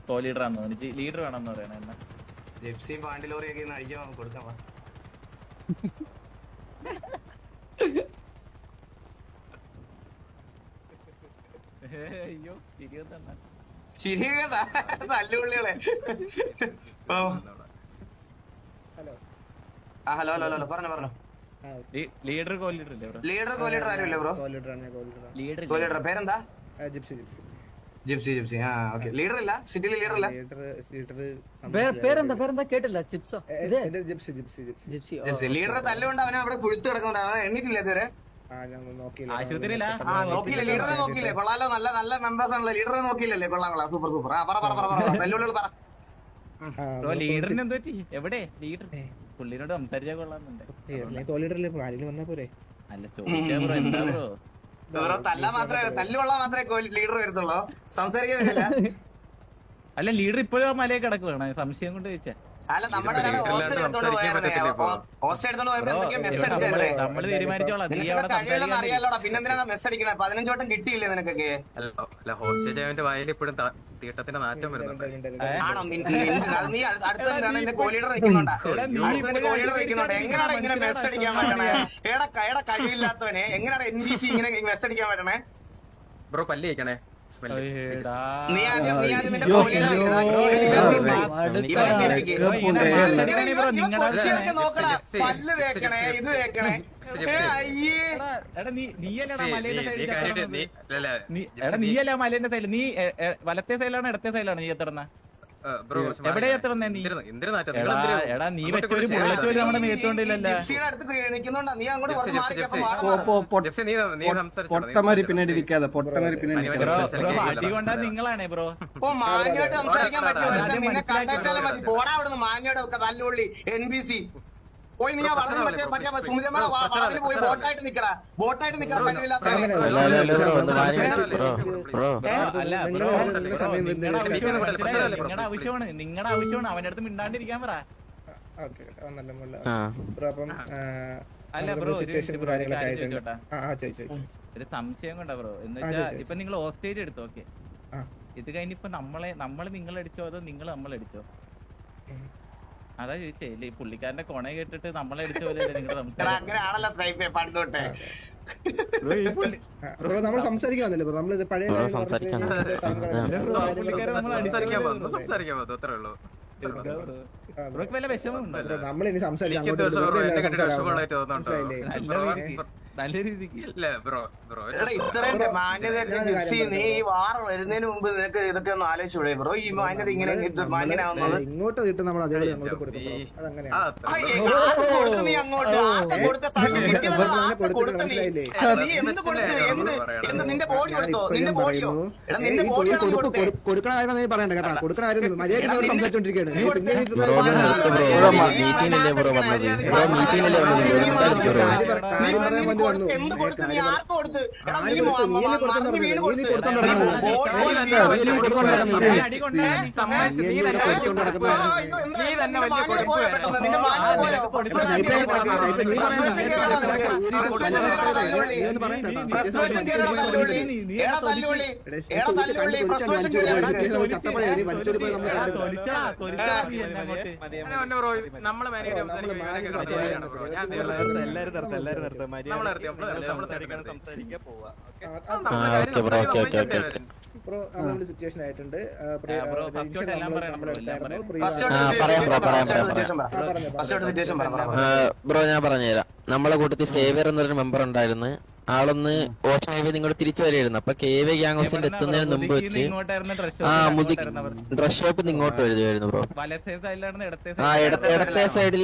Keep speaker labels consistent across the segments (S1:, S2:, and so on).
S1: Co leader ആണെന്ന് എനിക്ക് leader വേണമെന്ന് പറയണ എന്നാ
S2: ജിപ്സി പാണ്ടിലോറിയൊക്കെ ഇന്ന് അടിക്കാൻ കൊടുക്കാം
S1: അയ്യോ ശരിയൊന്നല്ല
S2: ശരിയാ തല്ലുപുള്ളികളെ. ഹലോ ഹലോ ഹലോ പറഞ്ഞോ പറഞ്ഞോ.
S1: ലീഡർ കോ ലീഡർ ഇല്ലേ ബ്രോ?
S2: ലീഡർ കോ ലീഡർ ആരും ഇല്ലേ ബ്രോ? കോ ലീഡർ പേരെന്താ? Gypsy gypsy. ആ ഓക്കെ. ലീഡർ ഇല്ല സിറ്റിയിലെ ലീഡർ ഇല്ല.
S3: പേരെന്താ കേട്ടില്ല? ചിപ്സോ?
S2: ജിപ്സി ലീഡറെ തല്ലുകൊണ്ട് അവനെ അവിടെ പുഴുത്ത് കിടക്കുന്നുണ്ട്. എണ്ണിട്ടില്ല ഇതുവരെ.
S1: ആശുപത്രിയില്ല.
S2: നോക്കിയില്ലേ ലീഡറെ നോക്കിയില്ലേ? കൊള്ളാലോ നല്ല നല്ല മെമ്പേഴ്സ് ആണല്ലോ. ലീഡറെ നോക്കിയില്ലേ? കൊള്ളാം കൊള്ളാം സൂപ്പർ സൂപ്പർ. ആ പറ പറ പറ പറ തല്ലുള്ളികൾ പറ.
S1: ലീഡറിന് എന്ത് പറ്റി? എവിടെ ലീഡർ? പുള്ളിനോട് സംസാരിച്ചാൽ കൊള്ളാന്നുണ്ട്. അല്ല ചോദിച്ചാ ബ്രോ എന്താ ബ്രോ?
S2: ബ്രോ തല്ലുകൊള്ളാൻ മാത്രമേ ലീഡർ വരത്തുള്ളൂ, സംസാരിക്കാൻ വരില്ല.
S1: അല്ല ലീഡർ ഇപ്പോഴും മലയെ കിടക്കുവാണ്, സംശയം കൊണ്ട് ചോദിച്ചാ.
S2: അല്ല നമ്മുടെ ഹോസ്റ്റ് എടുത്തോണ്ട് പോയപ്പോ എന്തൊക്കെയാ മെസ്സ് അടിച്ചേ?
S1: നമ്മള് തീരുമാനിച്ചോളാം.
S2: കഴിയില്ലെന്ന് അറിയാലോടാ, പിന്നെന്തിനാണ് മെസ്സ് അടിക്കണേ? 15 വട്ടം കിട്ടിയില്ലേ നിനക്കൊക്കെ?
S4: തീട്ടത്തിന്റെ നാറ്റം വരുന്നുണ്ട്.
S2: ആണോ? നീ അടുത്ത നിന്റെ കോലീഡർ വെക്കുന്നുണ്ടാ? കോലീഡർ വെക്കുന്നുണ്ട്. എങ്ങനെയാണ് ഇങ്ങനെ മെസ്സ് അടിക്കാൻ പറ്റണേ? ഏടെ കഴിവില്ലാത്തവനെ എങ്ങനെയാണ് NBC ഇങ്ങനെ മെസ്സ് അടിക്കാൻ പറ്റണേ?
S4: ബ്രോ പല്ല് കഴിക്കണേ.
S2: നീ ആദ്യം നിന്റെ കോലീഡർ നോക്കണ പല്ല് തേക്കണേ, ഇത് തേക്കണേ.
S1: നീയല്ല മലേന്റെ സൈഡിൽ. നീ വലത്തെ സൈഡിലാണോ ഇടത്തെ സൈഡിലാണോ നീ എത്തണ? എവിടെ എത്തണേ നീ? എടാ നീ വെച്ചൊരു ബുള്ളറ്റ് പോലും നമ്മുടെ മേത്തോണ്ടില്ലല്ലോ.
S5: പൊട്ടമാരി പിന്നാടി ഇരിക്കാതെ പൊട്ടമാരി പിന്നാടി
S1: കൊണ്ടാ നിങ്ങളാണേ ബ്രോ.
S2: മാന്യമായിട്ട് സംസാരിക്കാൻ പറ്റുമോ? നിന്നെ കണ്ടേച്ചാലും മതി. പോടാ അവിടുന്ന് മാന്യയുടെ തല്ലുള്ളി NBC. പോയി നീ മറ്റേ സുമിതമ്മ വളവിൽ പോയി ബോട്ടായിട്ട് നിക്കടാ. ബോട്ടായിട്ട് നിക്കാൻ പറ്റില്ല.
S1: നിങ്ങളുടെ ആവശ്യമാണ് അവന്റെ അടുത്ത് മിണ്ടാണ്ടിരിക്കാൻ പറ. അല്ല ബ്രോ ഒരു സംശയം കൊണ്ടാ ബ്രോ. എന്ന് വെച്ചാ ഇപ്പൊ നിങ്ങൾ ഹോസ്റ്റേജ് എടുത്തു. ഓക്കെ, ഇത് കഴിഞ്ഞിപ്പോ നമ്മള് നിങ്ങളടിച്ചോ അതോ നിങ്ങൾ നമ്മളടിച്ചോ? അതാ ചോദിച്ചേ. ഇല്ല ഈ പുള്ളിക്കാരന്റെ കൊണ കേട്ടിട്ട് നമ്മളെ അടിച്ച പോലെ നിങ്ങളുടെ
S2: അങ്ങനെയാണല്ലോ പണ്ടോട്ടെ.
S5: നമ്മൾ സംസാരിക്കാൻ പഴയ
S1: വല്ല വിഷമമുണ്ടോ?
S5: നമ്മളിനി സംസാരിക്കാം.
S1: നല്ല രീതിക്ക്
S2: ഇത്രയും മാന്യതയൊക്കെ നീ ഈ വാർ വരുന്നതിന് മുമ്പ് നിനക്ക് ഇതൊക്കെ ഒന്ന് ആലോചിച്ചൂടെ ബ്രോ? ഈ മാന്യത ഇങ്ങനെ മാന്യനാവുന്നത്
S5: ഇങ്ങോട്ട് കിട്ടും നമ്മൾ അതേപോലെ അങ്ങോട്ട് കൊടുക്കും.
S2: കൊടുത്ത് നീ അങ്ങോട്ട് കൊടുത്ത കൊടുത്ത നീ എന്ത് കൊടുത്ത് എന്ത് നിന്റെ ബോഡി കൊടുത്തോ? നിന്റെ ബോഡിയോ? എടാ നിന്റെ ബോഡി
S5: കൊടുക്കണ കാര്യം നീ പറയണ്ട കേട്ടോ. കൊടുക്കണ കാര്യം മര്യാദ സംസാരിച്ചോണ്ടിരിക്കുകയാണ്.
S2: എന്ത് കൊടുത്ത് നീ ആർക്ക് കൊടുത്ത്?
S5: സിറ്റുവേഷൻ ആയിട്ടുണ്ട്.
S6: ബ്രോ ഞാൻ പറഞ്ഞുതരാം. നമ്മളെ കൂട്ടത്തിൽ സേവിയർ എന്നൊരു മെമ്പർ ഉണ്ടായിരുന്നു. ആളൊന്ന് ഓഷൻ ഹൈവേ നിങ്ങോട്ട് തിരിച്ചു വരെയായിരുന്നു. അപ്പൊ KV ഗ്യാങ് ഹൗസിന്റെ എത്തുന്നതിന് മുമ്പ് വെച്ച് ഡ്രസ് ഷോപ്പിൽ ഇങ്ങോട്ട് വരുമായിരുന്നു ബ്രോ. ഇടത്തെ സൈഡിൽ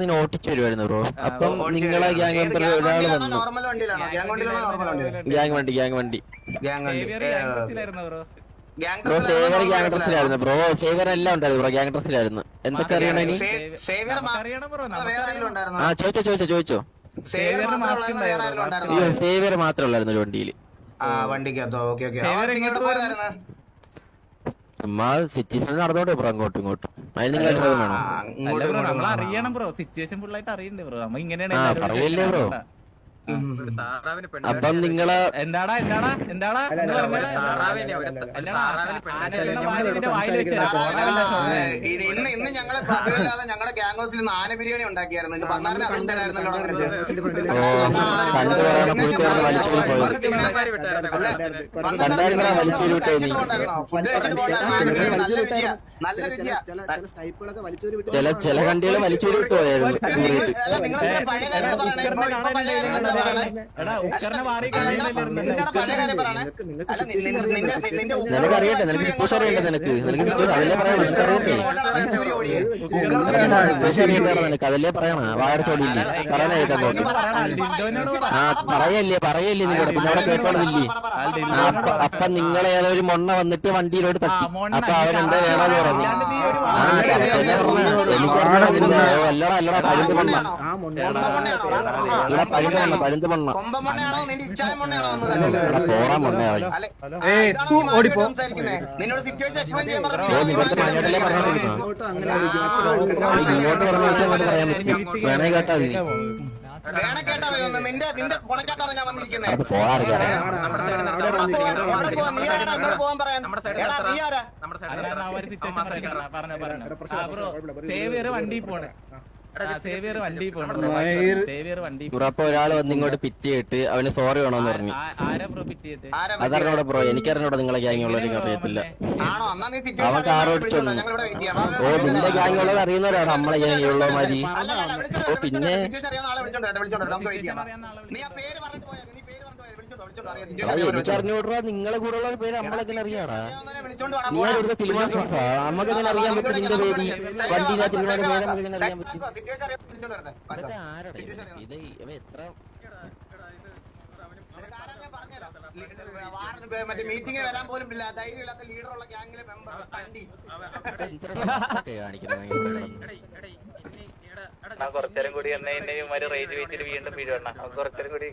S6: നിന്ന് ഓട്ടിച്ചു വരുമായിരുന്നു ബ്രോ. അപ്പം നിങ്ങളെ ഗ്യാങ് മെമ്പർ ഒരാൾ വന്നു. ഗ്യാങ് വണ്ടി ബ്രോ. സേവർ ഗ്യാങ് ഡ്രസ്സിലായിരുന്നു ബ്രോ. സേവർ എല്ലാം ഉണ്ടായിരുന്നു ബ്രോ. ഗ്യാങ് ഡ്രസ്സിലായിരുന്നു. എന്തൊക്കെ അറിയണോ ഇനി? ആ ചോദിച്ചോ. സേവിയർ മാത്രമേ ഉള്ളായിരുന്നു ഒരു വണ്ടിയില്. സിറ്റുവേഷൻ നടന്നോട്ടെ ബ്രോ അങ്ങോട്ടും ഇങ്ങോട്ടും. അതിന്
S1: നമ്മൾ അറിയണം ബ്രോ. സിറ്റുവേഷൻ ഫുള്ളായിട്ട് അറിയണ്ടേ ബ്രോ? നമ്മ ഇങ്ങനെയാണ്
S6: പറയല്ലേ ബ്രോ.
S4: ഒരു താറാവിന് പെണ്ണ്
S6: അപ്പം നിങ്ങള്
S1: എന്താടാ
S2: അല്ല,
S1: എന്ന്
S2: അല്ല,
S1: പറഞ്ഞാടാ?
S4: താറാവിനെ
S1: അല്ലടാ,
S2: ഇന്ന് ഞങ്ങള് പതിവില്ലാതെ ഞങ്ങളുടെ ഗ്യാങ് ഹൗസിൽ നാന ബിരിയാണി ഉണ്ടാക്കിയായിരുന്നു ഇത് പന്നാറിന് അതിലായിരുന്നല്ലോ നല്ല രുചിയാ
S6: ചില കണ്ടികള് വലിച്ചൂരി വിട്ടു പോയായിരുന്നു.
S2: നിങ്ങളുടെ പഴയ കാര്യം പറയണേ
S1: എടാ ഉക്കറിനെ മാറി കളിയില്ലായിരുന്നു.
S2: പഴയ കാര്യം പറയണേ അല്ല നിന്റെ
S6: നിനക്ക് അറിയട്ടെ, നിനക്ക് ടിപ്പൂസ് അറിയട്ടെ, നിനക്ക് ടിപ്പൂസ് അതല്ലേ പറയണം, നിനക്ക് അറിയട്ടെ, ടിപ്പൂസ് അറിയട്ടെ നിനക്ക് അതല്ലേ പറയണ. വാഴ ചോടിയില്ലേ പറയണ കേട്ടോട്ട്. ആ പറയല്ലേ നിങ്ങളുടെ പിന്നെ അവിടെ കേട്ടോളില്ലേ. അപ്പൊ നിങ്ങളെ ഏതോ ഒരു മൊണ്ണ വന്നിട്ട് വണ്ടിയിലോട്ട് തട്ടി. അപ്പൊ അവനെന്താ വേണമെന്ന് പറഞ്ഞു. ആ എനിക്ക് അല്ലടാ പഴുന്ത് മണ്ണ, ഇവിടെ പഴുന്ത് മണ്ണ പോറാൻ മണ്ണ.
S2: ഓടിപ്പോ നിന്നോട് സിറ്റുവേഷൻ എക്സ്പ്ലെയിൻ ചെയ്യാൻ
S6: ഇങ്ങോട്ട് പറഞ്ഞിട്ടല്ലേ പറഞ്ഞോണ്ടിരിക്കണം. ഇങ്ങോട്ട് പറഞ്ഞിട്ട് പറയാൻ പറ്റും. വേണേ കേട്ടാ മതി.
S2: വേണേ കേട്ടാ നിന്റെ കൊണക്കാത്താണ് ഞാൻ വന്നിരിക്കുന്നത്.
S6: അത് പോകാറില്ല.
S2: പോകാൻ പറയാൻ നീ ആരാ
S1: സേവിയർ വണ്ടി പോണ്. സേവിയർ വണ്ടി പോണ്.
S6: അപ്പൊ ഒരാള് വന്ന് ഇങ്ങോട്ട് പിറ്റ് ചെയ്തിട്ട് അവന് സോറി വേണോന്ന് പറഞ്ഞു.
S1: ആരാ ബ്രോ പിറ്റ് ചെയ്ത്?
S6: അതറിഞ്ഞോടെ ബ്രോ, എനിക്കറിഞ്ഞോടെ നിങ്ങളെ ഗ്യാങ് ഉള്ളവർക്ക് അറിയത്തില്ല.
S2: ആണോ എന്നാ നീ
S6: അവൻ കാർ ഓടിച്ചോന്നു.
S2: ഞങ്ങളിവിടെ വെയിറ്റ് ചെയ്യാം.
S6: ഓ നിന്റെ ഗ്യാങ് ഉള്ളത് അറിയുന്നവരാണ് നമ്മളെ ഗ്യാങ് ഉള്ള മാതിരി. ഓ പിന്നെ
S2: നീ ആ പേര് പറഞ്ഞിട്ട് പോയാ നീ പേര് പറഞ്ഞിട്ട് പോയാ വിളിച്ചോണ്ടോ
S6: എനിക്കറിഞ്ഞോടാ നിങ്ങളെ കൂടെ ഉള്ള പേര് നമ്മളെങ്ങനെ അറിയാടാ.
S2: വിളിച്ചോണ്ട്
S6: നീ ഒരു തീരുമാനിച്ചോട്ടാ നമുക്ക് എങ്ങനെ അറിയാൻ പറ്റും നിന്റെ പേര്. വണ്ടിയിനകത്ത് പേര് നമുക്ക് എങ്ങനെ അറിയാൻ പറ്റും. ഇതൊക്കെ ആരുടെ ഇത് ഇവ എത്ര
S2: മറ്റേ മീറ്റിംഗ് വരാൻ പോലും ഇല്ല ധൈര്യമില്ലാത്ത ലീഡറുള്ള ഗ്യാങ്ങിലെ മെമ്പർ കണ്ടി
S1: കുറച്ചേരം കൂടി എന്നെ റേഞ്ച് വെച്ചിട്ട് വീണ്ടും വീഴണം. കുറച്ചേരം കൂടി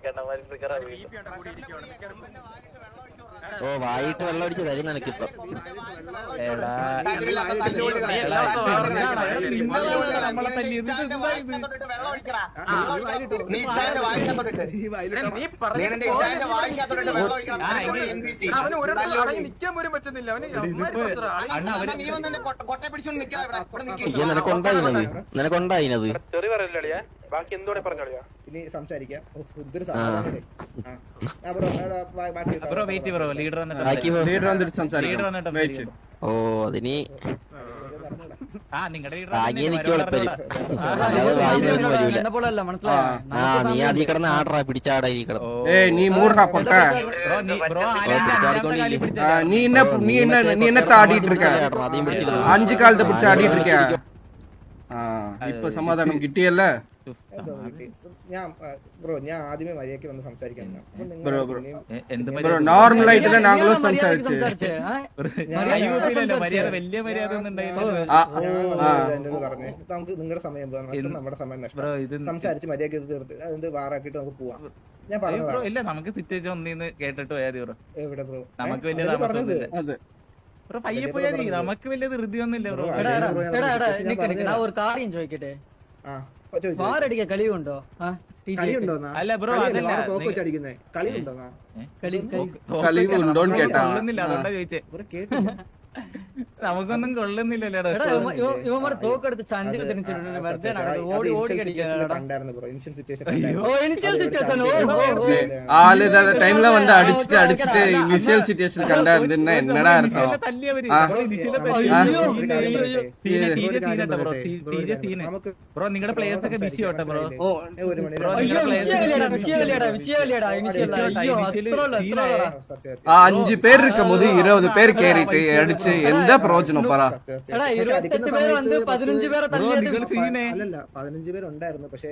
S6: ഓ വായിട്ട് വെള്ളം അടിച്ച് തരും നിനക്കിപ്പൊ.
S1: നമ്മളെ തല്ലി
S4: നിക്കാൻ പോലും പറ്റുന്നില്ല.
S6: നിനക്കുണ്ടായിനത്
S4: ബാക്കി എന്തോടെ പറഞ്ഞോളിയാ
S5: ഇനി സംസാരിക്കാം.
S1: ബ്രോ വെയിറ്റ് ബ്രോ ലീഡർ
S3: വന്നിട്ട് സംസാരിക്കാം.
S6: ഓ അതിന്
S1: നിങ്ങളുടെ
S6: ആകിയെ നിക്കോളിപ്പരും അല്ലാതെ വായിലൊന്നും വരൂല. ആ നീ അതീ കിടന്ന് ആടറാ പിടിച്ചാടാ ഈ കിടന്ന്.
S3: നീ മൂടാ പൊട്ട. നീ என்ன ஆடிட்டு இருக்க? 5 காலத்தை பிடிச்சு ஆடிட்டு இருக்க. இப்ப சமாதானம் கிட்டியல்ல?
S5: ഞാൻ ആദ്യമേ മര്യാദയ്ക്ക് വന്ന് സംസാരിക്കാൻ
S3: നോർമൽ ആയിട്ട് തന്നെ ഞങ്ങളും സംസാരിച്ചു.
S5: പറഞ്ഞു നമുക്ക് നിങ്ങളുടെ സമയം നമ്മുടെ സമയം നഷ്ടം. സംസാരിച്ച് മര്യാദയ്ക്ക് തീർത്ത് അതിന്റെ വാറാക്കിട്ട് നമുക്ക് പോവാം. ഞാൻ പറഞ്ഞത്
S1: ഇല്ല നമുക്ക് സിറ്റുവേഷൻ ഒന്നിന്ന് കേട്ടിട്ട് പോയാൽ ബ്രോ.
S5: എവിടെ ബ്രോ
S1: നമുക്ക് വലിയ ബ്രോ പയ്യെ പോയാൽ മതി. നമുക്ക് വലിയ ധൃതി ഒന്നുമില്ല ബ്രോ.
S7: நான் ஒரு காரியம் ചോദിക്കട്ടെ വാറടിക്ക കളിയുണ്ടോ?
S1: അല്ല ബ്രോ അതല്ല
S3: കളിവുണ്ടോന്ന് കേട്ടാ
S1: അതുകൊണ്ടാ ചോദിച്ചേ. നമുക്കൊന്നും കൊള്ളുന്നില്ലല്ലോ.
S7: ഇവന്മാർ തോക്കെടുത്ത് ചഞ്ചിൽ തിരിച്ചിട്ടുണ്ട്. വെറുതെ ഓടി ഓടി
S3: ஆளு டைம்ல வந்து அடிச்சுட்டு இனிஷியல் சிச்சுவேஷன் கண்டாருன்னா என்னடா அர்த்தம்?
S1: ബ്രോ നിങ്ങളുടെ പ്ലേയേഴ്സ് ഒക്കെ ബിസി ആവട്ടെ ബ്രോ.
S3: ആ 5 പേര് இருக்கும் போது 20 பேர் கேறிட்டு அடிச்சு எந்த പ്രയോജനം പറ?
S7: 28 പേര് വന്ന് 15 പേരെ
S5: അല്ലല്ല 15 പേരുണ്ടായിരുന്നു. പക്ഷെ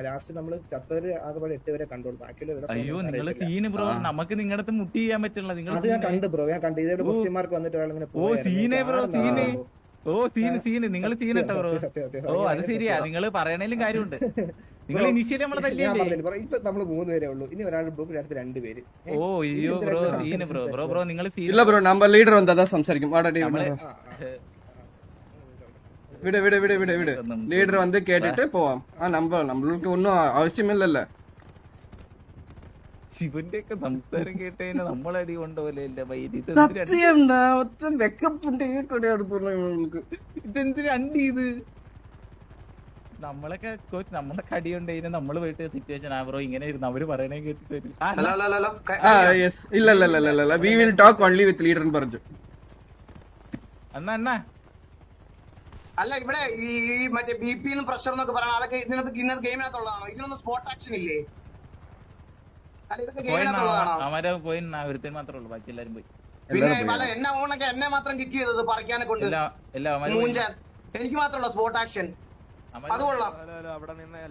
S5: ലാസ്റ്റ് നമ്മള് ചത്തവര് ആകെ 8 പേരെ കണ്ടോളൂ. ബാക്കിയുള്ള
S1: അയ്യോ നിങ്ങള് സീന് ബ്രോ. നമുക്ക് നിങ്ങളുടെ അടുത്ത് മുട്ടി ചെയ്യാൻ പറ്റില്ല. നിങ്ങൾ
S5: അത് ഞാൻ കണ്ടു ബ്രോ. ഞാൻ കണ്ടു ഇതേ ക്വസ്റ്റ്യൻ മാർക്ക് വന്നിട്ട് ഇങ്ങനെ
S1: ഓ സീനെ ബ്രോ സീന്. ഓ സീന് നിങ്ങൾ സീനിട്ടോ ബ്രോ. ഓ അത് ശരിയാ. നിങ്ങൾ പറയണേലും കാര്യമുണ്ട്. നിങ്ങൾ ഇനിഷ്യലി നമ്മളെ തല്ലിയല്ലേ?
S5: ഇപ്പൊ നമ്മള് 3 പേരേ ഉള്ളൂ. ഇനി ഒരാൾ ബ്ലോക്കിൽ അടുത്ത് 2 പേര്.
S1: ഓ അയ്യോ ബ്രോ സീന് ബ്രോ. ബ്രോ നിങ്ങൾ
S3: இல்ல ப்ரோ நம்ம லீடர் வந்தாதான் സംസാരിക്കും. வாடா விடு லீடர் வந்து கேட்டுட்டு போவோம். நம்மளுக்கு ஒன்னும் அவசியம் இல்லல்ல.
S1: ശിവന്റെ ഒക്കെ സംസാരം കേട്ടതിന് നമ്മളടി കൊണ്ടുപോലെ
S3: സത്യം വെക്കപ്പുണ്ട്
S1: ഇതെന്തിനു അണ്ടി ഇത് നമ്മളൊക്കെ കോച്ച് നമ്മളെ കടി കൊണ്ടതിന് നമ്മള് പോയിട്ട് സിറ്റുവേഷൻ ബ്രോ ഇങ്ങനെ ഇരുന്ന് അവര് പറയണേ കേട്ടിട്ട്
S3: ഇല്ല we will talk only with leader എന്ന് പറഞ്ഞു.
S1: എന്നാ
S2: അല്ല ഇവിടെ ഈ മറ്റേ BP പ്രഷർ എന്നൊക്കെ പറയണം, അതൊക്കെ ഇന്നത്തെ ഗെയിമിനകത്തുള്ളതാണോ? ഇതിനൊന്നും സ്പോട്ട് ആക്ഷൻ ഇല്ലേ? അല്ല ഇതൊക്കെ ഗെയിമിനകത്തുള്ളതാണോ?
S1: അവരെ പോയി ഒരുത്തൻ മാത്രമേ ഉള്ളൂ, ബാക്കി എല്ലാരും പോയി.
S2: പിന്നെ പല എന്നെ ഓണൊക്കെ എന്നെ മാത്രം കിക്ക് ചെയ്തത് പറിക്കാനെ കൊണ്ട് മൂഞ്ചാൻ, എനിക്ക് മാത്രമുള്ള സ്പോട്ട് ആക്ഷൻ. അത് കൊള്ളാം.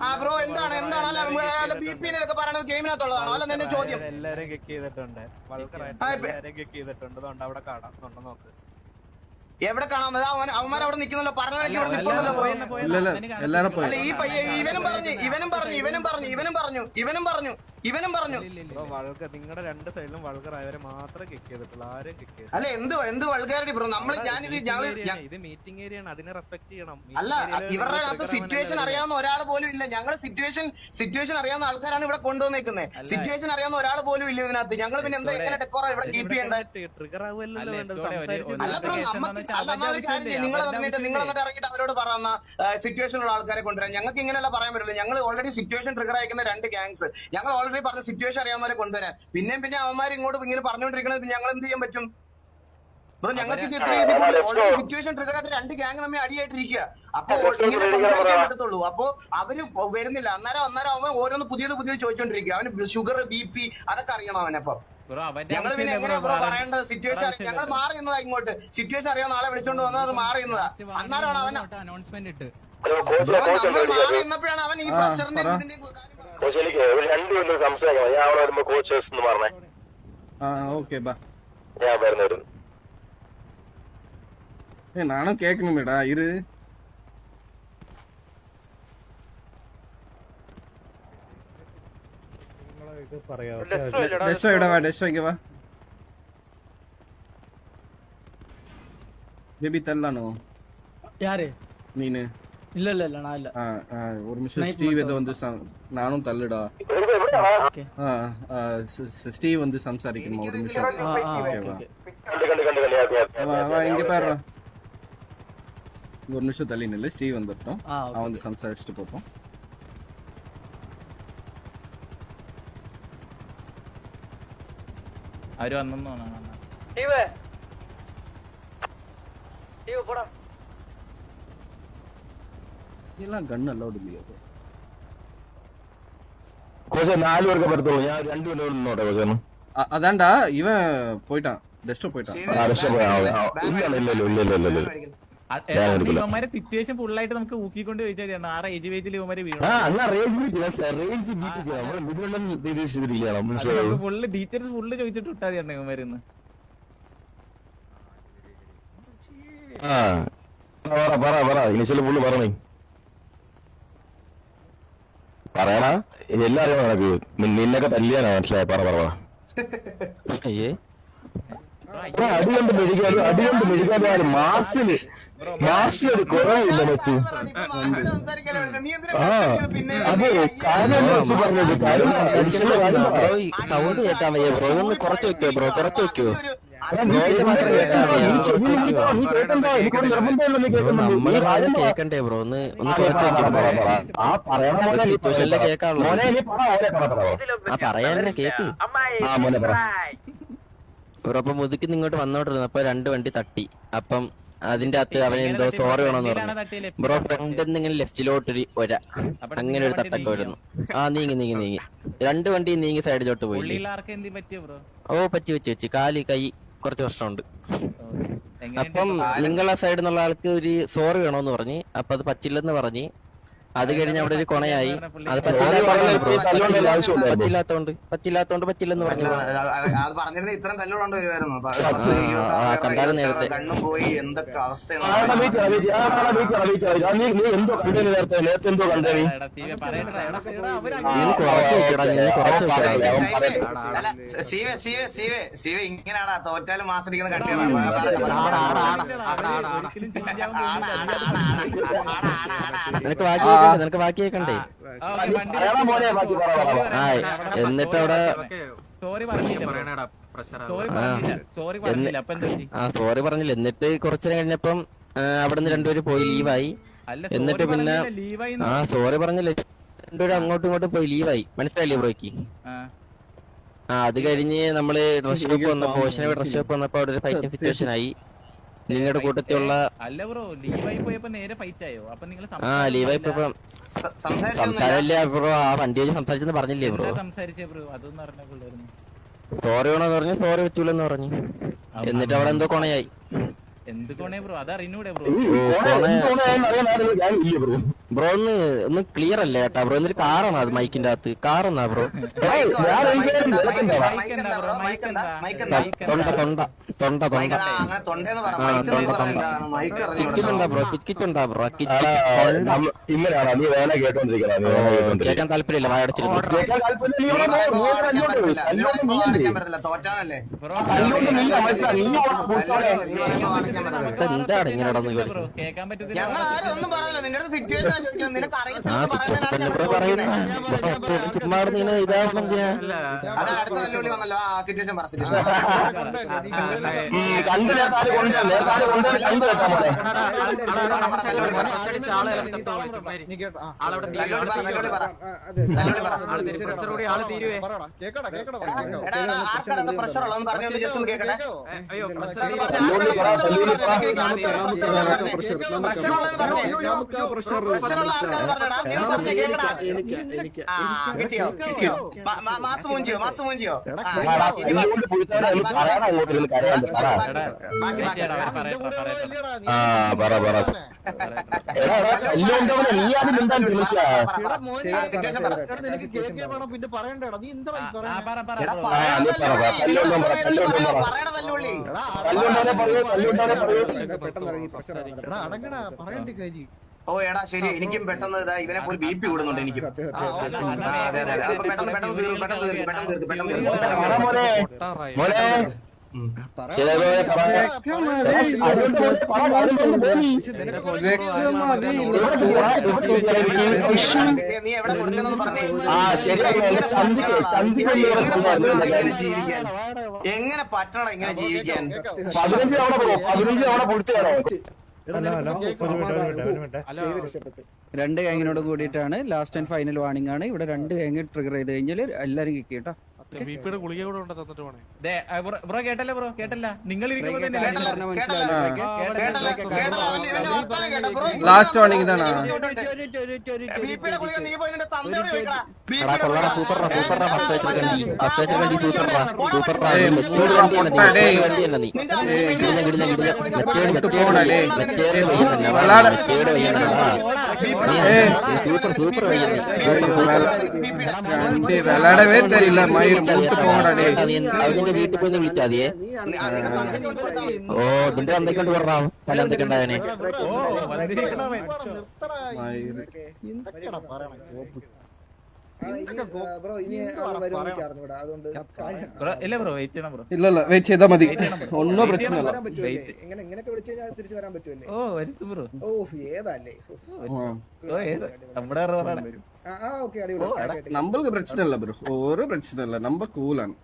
S2: ആ ബ്രോ എന്താണ് അല്ല BP ഒക്കെ പറയണത് ഗെയിമിനകത്തുള്ളതാണോ? അല്ല എന്റെ ചോദ്യം.
S8: എല്ലാരും കിക്ക് ചെയ്തിട്ടുണ്ട്, അവിടെ കാണാം നോക്ക്.
S2: എവിടെ കാണാൻ? അവന്മാർ അവിടെ നിൽക്കുന്നല്ലോ, പറഞ്ഞവരൊക്കെ അവിടെ നിൽക്കുന്നല്ലോ. അല്ല ഇവനും പറഞ്ഞു
S8: നിങ്ങളുടെ രണ്ട് സൈഡിലും വൾഗറായവരെ മാത്രം കിക്ക് ചെയ്തിട്ടുള്ളൂ, ആരും കിക്ക് ചെയ്തു.
S2: അല്ല എന്ത് വൾഗാരിറ്റി ബ്രോ?
S8: ഇത് മീറ്റിംഗ് ഏരിയ ആണ്, അതിനെ റെസ്പെക്ട് ചെയ്യണം.
S2: അല്ല ഇവരുടെ അകത്ത് സിറ്റുവേഷൻ അറിയാവുന്ന ഒരാൾ പോലും ഇല്ല. ഞങ്ങൾ സിറ്റുവേഷൻ അറിയാവുന്ന ആൾക്കാരാണ് ഇവിടെ കൊണ്ടുവന്നേക്കുന്നത്. സിറ്റുവേഷൻ അറിയാവുന്ന ഒരാൾ പോലും ഇല്ല ഇതിനകത്ത്. ഞങ്ങൾ പിന്നെ എന്താ എങ്ങനെ ഡെക്കോറ ഇവിടെ കീപ്പ് ചെയ്യേണ്ടത്?
S8: ട്രിഗർ ആവുമല്ലോ വേണ്ടത്.
S2: അല്ല ബ്രോ നിങ്ങൾ എന്നിട്ട് ഇറങ്ങിയിട്ട് അവരോട് പറയുന്ന സിറ്റുവേഷനുള്ള ആൾക്കാരെ കൊണ്ടുവരാൻ. ഞങ്ങൾക്ക് ഇങ്ങനെയല്ല പറയാൻ പറ്റില്ല. ഞങ്ങൾ ഓൾറെഡി സിറ്റുവേഷൻ ട്രിഗർ അയക്കുന്ന 2 ഗാങ്സ് ഞങ്ങൾ ഓൾറെഡി പറഞ്ഞ സിറ്റുവേഷൻ അറിയാവുന്നവരെ കൊണ്ടുവരാൻ. പിന്നെ അവന്മാർ ഇങ്ങോട്ട് ഇങ്ങനെ പറഞ്ഞുകൊണ്ടിരിക്കണത് ഞങ്ങൾ എന്ത് ചെയ്യാൻ പറ്റും ബ്രോ? ഞങ്ങൾക്ക് ഓൾറെഡി സിറ്റുവേഷൻ ട്രിഗർ ആയിട്ട് 2 ഗാങ് തമ്മിൽ അടിയായിട്ടിരിക്കുക. അപ്പൊ ഇങ്ങനെ സംസാരിക്കാൻ പറ്റത്തുള്ളൂ. അപ്പൊ അവര് വരുന്നില്ല. അന്നേരം അവൻ ഓരോന്ന് പുതിയത് ചോദിച്ചോണ്ടിരിക്കുക. അവന് ഷുഗർ BP അതൊക്കെ അറിയണം അവനപ്പം. ഞങ്ങൾ പിന്നെ എങ്ങനെയാ ബ്രോ പറയേണ്ടത്? സിറ്റുവേഷൻ ഞങ്ങൾ മാറി നിന്നതാ ഇങ്ങോട്ട്. സിറ്റുവേഷൻ അറിയാവുന്ന ആളെ വിളിച്ചോണ്ട് വന്നത് മാറി നിന്നതാ. അന്നേരമാണ് അവൻ
S7: അനൗൺസ്മെന്റ് ഇട്ട്
S2: നമ്മൾ മാറി നിന്നപ്പോഴാണ് അവൻ ഈ പ്രഷറിന്റെ ഇതിന്റെ
S3: நானும் கேட்கணுமேடா இரு. ഡെസ്റ്റോ ഇവിടെ വാ, ഡെസ്റ്റോ ഇങ്ങ വാ. ബേബി തല്ലാണോ
S7: யாரு?
S3: நீனு?
S7: இல்ல நான் இல்ல.
S3: ஒரு நிமிஷம் ஸ்டீவ் ஏதோ வந்து நானும் தள்ளுடா. ஸ்டீவ் வந்து சம்சாரிக்கணுமா ஒரு நிமிஷம்? வா இங்க பாரு, ஒரு நிமிஷம் தள்ளி நில்லு. ஸ்டீவ் வந்துட்டோம், அவன் வந்து சம்சாரிச்சுட்டு போப்போம்.
S1: അവര് വന്നു
S3: இதெல்லாம் கன் அலௌட் இல்லையா? அதான்டா இவன் போயிட்டான், டெஸ்டோ போயிட்டான்.
S1: ഇവന്മാരെ സിറ്റുവേഷൻ ഫുള്ളായിട്ട് നമുക്ക് ഊക്കിക്കൊണ്ട് ചോദിച്ചാൽ ആ റേജ് വേജിൽ ഇവന്മാര് ഫുള്ള് ഡീറ്റെയിൽസ് ഫുള്ള് ചോദിച്ചിട്ട് വിട്ടാതെയാണ് ഇവന്മാരിന്ന്.
S6: പറയണ എല്ലാരും നടക്ക് നിന്നൊക്കെ തല്ലിയാനാ മനസ്സിലായ. പറ അടികൊണ്ട് മെഴുകാതെ മാർച്ചില് ഒരു കുറവില്ല വെച്ചു. അതെ കാര്യം വെച്ച് പറഞ്ഞത് സൗണ്ട് കേൾക്കാൻ വയ്യ ബ്രോ, ഒന്ന് കുറച്ച് വെക്കോ ബ്രോ, കുറച്ച് വെക്കോ. കേക്കണ്ടേ ബ്രോ, ഒന്ന് കുറച്ച് കേക്കാണല്ലോ. ആ പറയാനെ കേക്ക് ബ്രോ. അപ്പൊ മുതുക്കി ഇങ്ങോട്ട് വന്നോണ്ടിരുന്നു, അപ്പൊ 2 വണ്ടി തട്ടി. അപ്പം അതിന്റെ അകത്ത് അവന് എന്തോ സോറി വേണമെന്ന് പറഞ്ഞു ബ്രോ. ഫ്രണ്ട് എന്തെങ്കിലും ലെഫ്റ്റിലോട്ടൊരു അങ്ങനെ ഒരു തട്ടൊക്കെ വരുന്നു. നീങ്ങി 2 വണ്ടി നീങ്ങി സൈഡിലോട്ട് പോയി. ഓ പറ്റി കാല് കൈ കുറച്ച് പ്രശ്നമുണ്ട്. അപ്പം നിങ്ങളെ സൈഡിൽ നിന്നുള്ള ആൾക്ക് ഒരു സോറി വേണോന്ന് പറഞ്ഞ്, അപ്പൊ അത് പറ്റില്ലെന്ന് പറഞ്ഞ്. അത് കഴിഞ്ഞ് അവിടെ ഒരു കൊണയായി. അത് പറ്റില്ലാത്തോണ്ട് പറ്റില്ലെന്ന് പറഞ്ഞു. കണ്ടാലും നേരത്തെ കുറച്ച് വെക്കടാ, കുറച്ച്
S2: ഇങ്ങനെയാണോ തോറ്റാലും മാസടിക്കുന്ന കണ്ടിയാണ്.
S3: ആ
S6: കേക്കണ്ടേ നിനക്ക് ബാക്കി കേക്കണ്ടേ എന്നിട്ട് അവിടെ
S1: സോറി പറഞ്ഞില്ല
S6: സോറി പറഞ്ഞില്ല. എന്നിട്ട് കുറച്ചു നേരം കഴിഞ്ഞപ്പം അവിടുന്ന് രണ്ടുപേരും പോയി ലീവായി. എന്നിട്ട് പിന്നെ സോറി പറഞ്ഞില്ലേ രണ്ടുപേരും അങ്ങോട്ടും ഇങ്ങോട്ടും പോയി ലീവായി. മനസ്സിലായില്ലേ ബ്രോയ്ക്ക്? അത് കഴിഞ്ഞ് നമ്മള് ഡ്രസ് ഷോപ്പ് വന്നപ്പോ ഡ്രസ് ഷോപ്പ് വന്നപ്പോ അവിടെ ഒരു ഫൈറ്റിംഗ് സിറ്റുവേഷൻ ആയി. നിങ്ങളുടെ കൂട്ടത്തിലുള്ള ലീവായി പോയപ്പോ സംസാരമില്ല ബ്രോ. ആ വണ്ടി വെച്ച് സംസാരിച്ചെന്ന് പറഞ്ഞില്ലേ ബ്രോ? സോറി വേണോന്ന് പറഞ്ഞു, സോറി വെച്ചൂലെന്ന് പറഞ്ഞു. എന്നിട്ട് അവിടെ എന്തോ കൊണയായി. ബ്രോ ഒന്ന് ക്ലിയർ അല്ലേ കേട്ടാ ബ്രോ? എന്നൊരു കാറാണ് അത് മൈക്കിന്റെ അകത്ത് കാറെന്നാ ബ്രോ? തൊണ്ട ബ്രോ. കിച്ചുണ്ടാ ബ്രോ? കേൾക്കാൻ താല്പര്യമില്ല. വായടച്ചിരുന്നു എന്താണ് ഇങ്ങനെ ചുമ്മാ ഇതാവണം.
S8: പിന്നെ പറയണ്ടേടാ നീ എന്താ പറയണ്ടേ കാര്യം?
S2: ഓ എടാ ശരി, എനിക്കും പെട്ടെന്ന് ഇവനെ പോയി ബി പി കൂടുന്നുണ്ട് എനിക്കും. എങ്ങനെ പറ്റണം ഇങ്ങനെ ജീവിക്കാൻ?
S3: 15 തവണ കൊടുത്തു.
S7: രണ്ട് ഗാങ്ങിനോട് കൂടിയിട്ടാണ് ലാസ്റ്റ് ആൻഡ് ഫൈനൽ വാർണിംഗ് ആണ്. ഇവിടെ രണ്ട് ഗാങ് ട്രിഗർ ചെയ്ത് കഴിഞ്ഞാൽ എല്ലാരും കിക്ക് കേട്ടോ.
S4: ഗുളിക കൂടെ ഉണ്ട് തന്നിട്ട് പോണേ.
S1: ബ്രോ കേട്ടല്ലേ? ബ്രോ കേട്ടല്ല? നിങ്ങൾ
S3: ലാസ്റ്റ് വാർണിംഗ് ഇതാണ്. വിളടവേ തരില്ല.
S6: അതിന്റെ വീട്ടിൽ പോയി വിളിച്ചാ മതിയേ. ഓ ഇതിന്റെ എന്തൊക്കെയുണ്ട് പറഞ്ഞാ പല എന്തൊക്കെ ഉണ്ടായനെ.
S3: ഇല്ല വെയിറ്റ് ചെയ്താ മതി. ഒന്നും പ്രശ്നമില്ല. നമ്മൾക്ക് പ്രശ്നമില്ല ബ്രോ, ഒരു പ്രശ്നമില്ല. നമ്മ കൂലാണ്.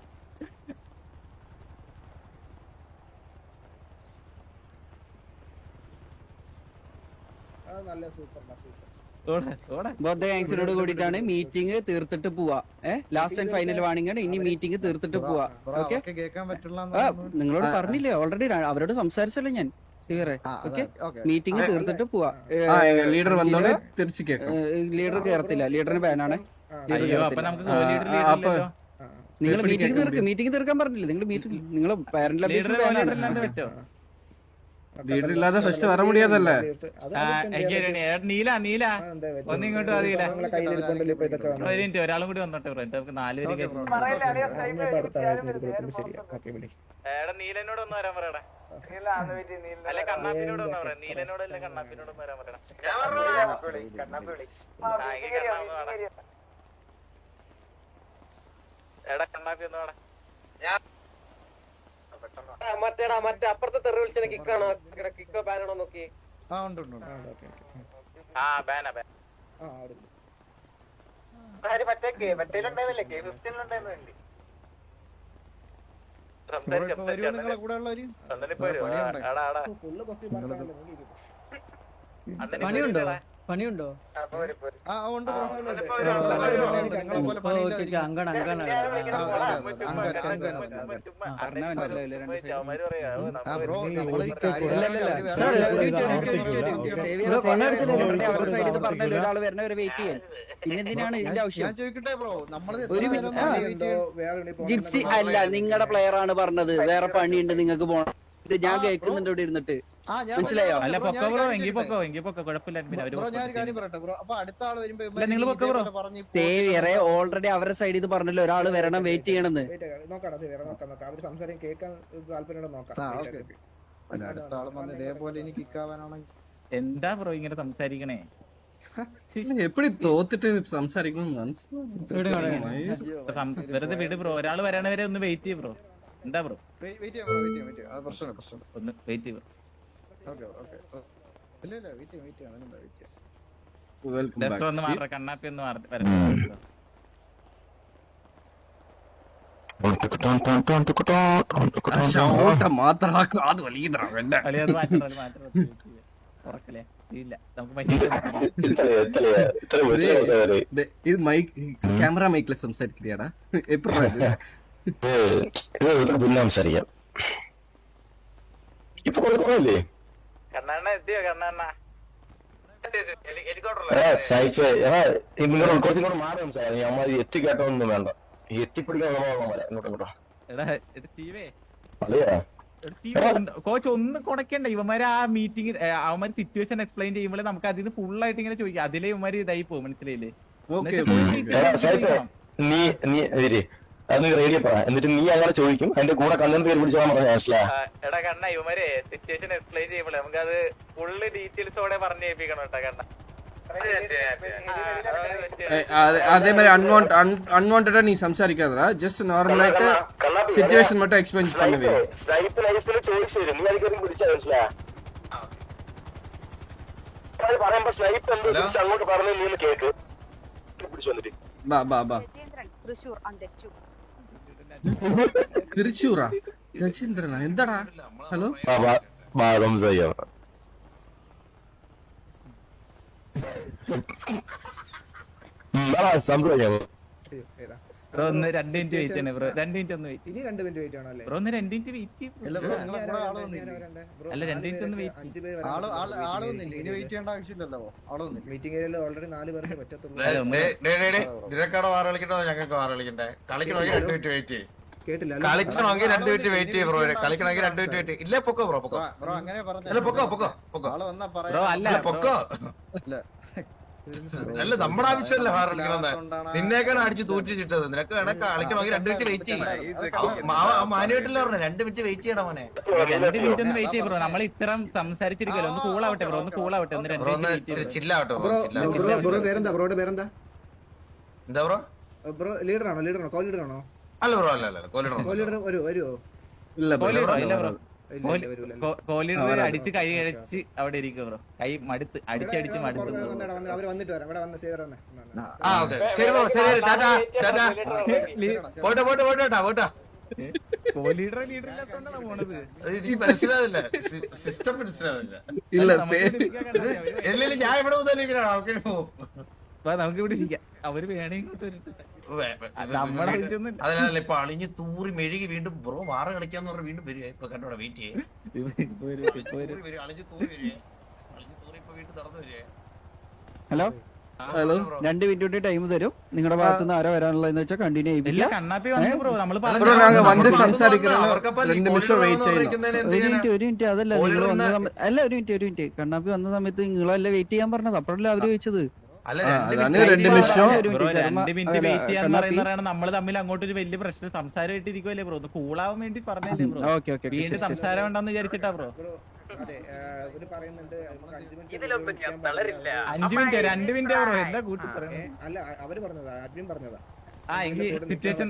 S7: ബോത്ത് ഗാങ്സിനോട് കൂടിയിട്ടാണ് മീറ്റിംഗ് തീർത്തിട്ട് പോവാ. ലാസ്റ്റ് ആൻഡ് ഫൈനൽ വാർണിംഗ് ആണ്. ഇനി മീറ്റിംഗ് തീർത്തിട്ട് പോവാ. ഓക്കെ, നിങ്ങളോട് പറഞ്ഞില്ലേ ഓൾറെഡി? അവരോട് സംസാരിച്ചല്ലോ ഞാൻ. മീറ്റിംഗ് തീർത്തിട്ട് പോവാ.
S3: ലീഡർ വന്നോടെ തിരിച്ചു കേൾക്കാം.
S7: ലീഡർ കേറത്തില്ല, ലീഡറിന് ബാനാണ്. നിങ്ങൾ മീറ്റിംഗ് തീർക്കാൻ പറഞ്ഞില്ലേ? നിങ്ങൾ പാരന്റ് ലീഡർ
S3: ഇല്ലാതെ ഫസ്റ്റ് വര മുടിയാതല്ലേ?
S1: ഒന്നിങ്ങോട്ട് ഒരാളും കൂടി വന്നോട്ടെ. 4 നീലനോട് ഒന്ന് വരാൻ പറയണേ. അല്ലെ കണ്ണാപ്പിനോട് ഒന്ന് പറയാം. നീലനോട് അല്ലെ കണ്ണാപ്പിനോട് ഒന്ന് വരാൻ പറയണം. എടാ കണ്ണാപ്പി ഒന്ന് വേണം. മറ്റേ അപ്പുറത്തെ തെറി വിളിച്ച കിക്കാണോ? കിക്കോ ബാനാണോ നോക്കി. ബാനാ
S7: പണിയുണ്ടോ പണിയുണ്ടോ ഒരാള് വരണവരെ വെയിറ്റ് ചെയ്യാൻ പിന്നെന്തിനാണ് ഇതിന്റെ ആവശ്യം? ജിപ്സി അല്ല, നിങ്ങളുടെ പ്ലെയർ ആണ് പറഞ്ഞത് വേറെ പണിയുണ്ട് നിങ്ങൾക്ക് പോണം. ഇത് ഞാൻ കേൾക്കുന്നുണ്ട് ഇവിടെ ഇരുന്നിട്ട്, മനസ്സിലായോ?
S1: അല്ല പൊക്കോ ബ്രോ, എങ്കിൽ പൊക്കോ കുഴപ്പമില്ല.
S7: ഓൾറെഡി അവരുടെ സൈഡിൽ ഇത് പറഞ്ഞല്ലോ ഒരാള് വരണം വെയിറ്റ് ചെയ്യണമെന്ന്.
S1: എന്താ ബ്രോ ഇങ്ങനെ സംസാരിക്കണേ?
S3: എപ്പടി തോത്തിട്ട് സംസാരിക്കണം.
S1: വെറുതെ വിട് ബ്രോ, ഒരാള് വരണവരെ ഒന്ന് വെയിറ്റ് ചെയ്യ ബ്രോ. എന്താ ബ്രോ ഒന്ന് വെയിറ്റ് ചെയ്യ. ഒന്ന് മാറ കണ്ണാപ്പി ഒന്ന് ഉറക്കല്ലേ ഇല്ല നമുക്ക്
S3: ഇത് മൈക്ക് ക്യാമറ മൈക്കില് സംസാരിക്കുകയാടാ. എപ്പോഴാ
S6: സംസാരിക്കാം ഇപ്പൊ കുറവല്ലേ? കുറച്ചും കൂടെ മാറി സംസാരിക്കാം. അമ്മ എത്തിക്കേട്ടൊന്നും വേണ്ട, എത്തിപ്പിടിക്കാൻ
S1: കോച്ച് ഒന്ന് കൊണക്കണ്ട. ഇവന്മാര് ആ മീറ്റിംഗ് അവന്മാര് സിറ്റുവേഷൻ എക്സ്പ്ലെയിൻ ചെയ്യുമ്പോൾ നമുക്ക് അതിന് ഫുൾ ആയിട്ട് ഇങ്ങനെ ചോദിക്കാം. അതിലെ ഇവന്മാര് ഇതായി പോകും, മനസ്സിലായില്ലേ?
S6: നീ റേഡിയോ പറ, എന്നിട്ട് നീ അങ്ങനെ ചോദിക്കും. അതിന്റെ കൂടെ കണ്ണൻ പേര് പിടിച്ചോളാൻ പറഞ്ഞ മനസ്സിലാ.
S1: എടാ കണ്ണ ഇവന്മാരെ സിറ്റുവേഷൻ എക്സ്പ്ലെയിൻ ചെയ്യുമ്പോൾ നമുക്ക് അത് ഫുള്ള് ഡീറ്റെയിൽസോടെ പറഞ്ഞു കേൾപ്പിക്കണം കേട്ടോ കണ്ണ.
S3: അതേമാതിരി അൺവാണ്ടഡா நீ സംസാരിക്കാதடா. ജസ്റ്റ് നോർമൽ ആയിട്ട് സിറ്റുവേഷൻ மட்டும் എക്സ്പ്ലെയിൻ பண்ணுவே.
S6: സ്നൈപ്പ് ലൈഫിൽ ചോയ്സ് വരും. നീ അതിലേക്ക് പിടിച്ചാ മനസ്സിലാ. അത് പറയുമ്പോ സ്നൈപ്പ് എന്ത് അങ്ങോട്ട് പറഞ്ഞു നീ ഒന്ന് കേക്ക് പിടിച്ചു വന്നിട്ട്
S3: ബാ തിരുച്ചൂറാ ഗജേന്ദ്രനാ എന്താടാ? ഹലോ
S6: ഭാഗം ചെയ്യാം. സംഭവിക്കാം
S1: ബ്രോ ഒന്ന് 2 മിനിറ്റ് വെയിറ്റ് ചെയ്യണേ ബ്രോ. 2 മിനിറ്റ് ഒന്ന് വെയിറ്റ്.
S5: ഇനി 2 മിനിറ്റ് വെയിറ്റ് ആണോ അല്ലേ?
S1: ബ്രോ ഒന്ന് 2 മിനിറ്റ് വെയിറ്റ് ചെയ്യ്. അല്ല 2 മിനിറ്റ് ഒന്ന് വെയിറ്റ്.
S5: മീറ്റിംഗ് ഏരിയയിൽ ഓൾറെഡി 4 പേർക്ക് പറ്റത്തുള്ളൂ.
S9: നിനക്കാണോ വാറ കളിക്കണ്ടോ ഞങ്ങൾക്ക് വാറ കളിക്കണ്ടേ? കളിക്കണമെങ്കിൽ 2 മിനിറ്റ് വെയിറ്റ് ചെയ്യും.
S5: കേട്ടില്ല.
S9: കളിക്കണമെങ്കിൽ 2 മിനിറ്റ് വെയിറ്റ് ചെയ്യും ബ്രോ. കളിക്കണമെങ്കിൽ 2 മിനിറ്റ് വെയിറ്റ്. ഇല്ല പൊക്കോ ബ്രോ, പൊക്കോ. അല്ല പൊക്കോ
S1: ബ്രോ. അല്ല
S9: പൊക്കോ. അല്ല നമ്മുടെ ആവശ്യമല്ല വാറ കളിക്കണമെന്ന്. നിന്നേക്കാണ് അടിച്ച് തൂറ്റിച്ചിട്ടത്. നിനക്ക് വേണം കളിക്കണമെങ്കിൽ 2 മിനിറ്റ് വെയിറ്റ് ചെയ്യും. മാനുവായിട്ടല്ല പറഞ്ഞത് 2 മിനിറ്റ് വെയിറ്റ് ചെയ്യണം മോനെ.
S1: 2 മിനിറ്റ് ഒന്ന് വെയിറ്റ് ചെയ്യും ബ്രോ. നമ്മൾ ഇത്രയും സംസാരിച്ചിരിക്കല്ലോ, ഒന്ന് കൂളാവട്ടെ ബ്രോ, ഒന്ന് കൂളാവട്ടെ. ഒന്ന് 2 മിനിറ്റ്
S9: ചില്ലാവട്ടെ.
S5: ബ്രോ പേരെന്താ? ബ്രോയുടെ പേരെന്താ?
S9: എന്താ ബ്രോ?
S5: ബ്രോ ലീഡറാണോ? കോ ലീഡറാണോ?
S9: അല്ല ബ്രോ, അല്ല
S5: കോ ലീഡർ വരുമോ?
S3: ഇല്ല
S1: കോഹ്ലിയുടെ അടിച്ച് കൈ കഴിച്ച് അവിടെ ഇരിക്കും ബ്രോ. കൈ മടുത്ത് അടിച്ചടിച്ച് മടുത്ത്.
S5: അവര് വന്നിട്ട് വരാം. ഇവിടെ വന്ന് സേവർ വന്നേ.
S9: ശരി ബ്രോ, ശരി. ടാറ്റാ ടാറ്റാ. പോട്ടെ.
S1: കോഹ്ലിയുടെ ലീഡറില്ലാത്തോണ്ടാണ് പോണത്.
S9: മനസ്സിലാവില്ല, സിസ്റ്റം മനസ്സിലാവില്ല.
S3: ഇല്ല
S9: ഞാൻ ഇവിടെ മുതലിരിക്കുന്ന ആൾക്കാർ പോകും.
S1: നമുക്ക് ഇവിടെ ഇരിക്കാം. അവര് വേണമെങ്കിൽ നമ്മളെ
S9: അതിനല്ല ഇപ്പൊ അളിഞ്ഞ് തൂറി മെഴുകി വീണ്ടും ബ്രോ വാറ കളിക്കാന്ന് പറഞ്ഞ വീണ്ടും വരിക. ഇപ്പൊ കണ്ടോടെ വെയിറ്റ് ചെയ്യേ. അളിഞ്ഞ് തൂറി വരിക. അളിഞ്ഞ് തൂറി ഇപ്പൊ വീണ്ടും നടന്നു വരിക.
S7: ഹലോ 2 മിനിറ്റ് ടൈം തരും. നിങ്ങളുടെ ഭാഗത്ത് നിന്ന് ആരോ വരാനുള്ളതെന്ന് വെച്ചാൽ കണ്ടിന്യൂ ചെയ്യില്ല.
S1: കണ്ണാപ്പി വന്നു ബ്രോ. നമ്മള്
S7: ഒരു മിനിറ്റ് അതല്ല നിങ്ങൾ വന്ന സമയത്ത് അല്ല ഒരു മിനിറ്റ് കണ്ണാപ്പി വന്ന സമയത്ത് നിങ്ങളല്ല വെയിറ്റ് ചെയ്യാൻ പറഞ്ഞത്. അപ്പോഴല്ലേ അവര് ചോദിച്ചത്.
S1: 2 മിനിറ്റ് വെയിറ്റ് ചെയ്യാന്ന് പറയുന്നതാണ്. നമ്മള് തമ്മിൽ അങ്ങോട്ടൊരു വലിയ പ്രശ്നം സംസാരമായിട്ട് ഇരിക്കുവല്ലേ ബ്രോ. ഒന്ന് കൂളാവാൻ വേണ്ടി പറഞ്ഞല്ലേ ബ്രോ. വീണ്ടും സംസാരം ഉണ്ടെന്ന് വിചാരിച്ചിട്ടാ ബ്രോ. 5 minute 2 minute bro. എന്താ കൂട്ടി പറയുന്നത്?
S5: അല്ല അവര് പറഞ്ഞതാ, അഡ്മിൻ പറഞ്ഞതാ.
S1: സിറ്റുവേഷൻ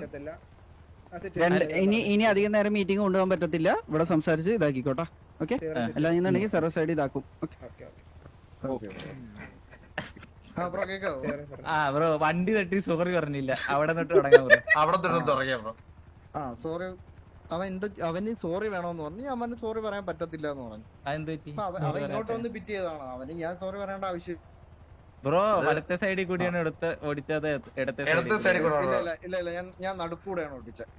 S7: ഇനി അധികം നേരം മീറ്റിംഗ് കൊണ്ടുപോകാൻ പറ്റത്തില്ല. ഇവിടെ സംസാരിച്ച് ഇതാക്കിക്കോട്ടെ. ഓക്കെ, അല്ലാന്നുണ്ടെങ്കിൽ സർവീസ് സൈഡ് ഇതാക്കും.
S1: ബ്രോ വണ്ടി തട്ടി സോറി പറഞ്ഞില്ല, അവിടെ തൊട്ട് തുടങ്ങാൻ ബ്രോ.
S9: അവിടെ തൊട്ട് തുടങ്ങിയ ബ്രോ.
S10: സോറി അവന് സോറി വേണോന്ന് പറഞ്ഞു. ഞാൻ പറഞ്ഞു സോറി പറയാൻ പറ്റത്തില്ല എന്ന് പറഞ്ഞു.
S1: അതെന്ത് പറ്റി
S10: അവൻ ഇങ്ങോട്ട് വന്ന് പിറ്റ് ചെയ്തതാണ്. അവന് ഞാൻ സോറി പറയേണ്ട ആവശ്യം
S1: ബ്രോ? വലത്തെ സൈഡിൽ കൂടിയാണ് ഓടിച്ചത്, ഇടത്തെ
S9: ഇടത്തെ സൈഡിൽ കൂടെ
S10: ഇല്ല ഞാൻ നടുക്കൂടെയാണ് ഓടിച്ചത്.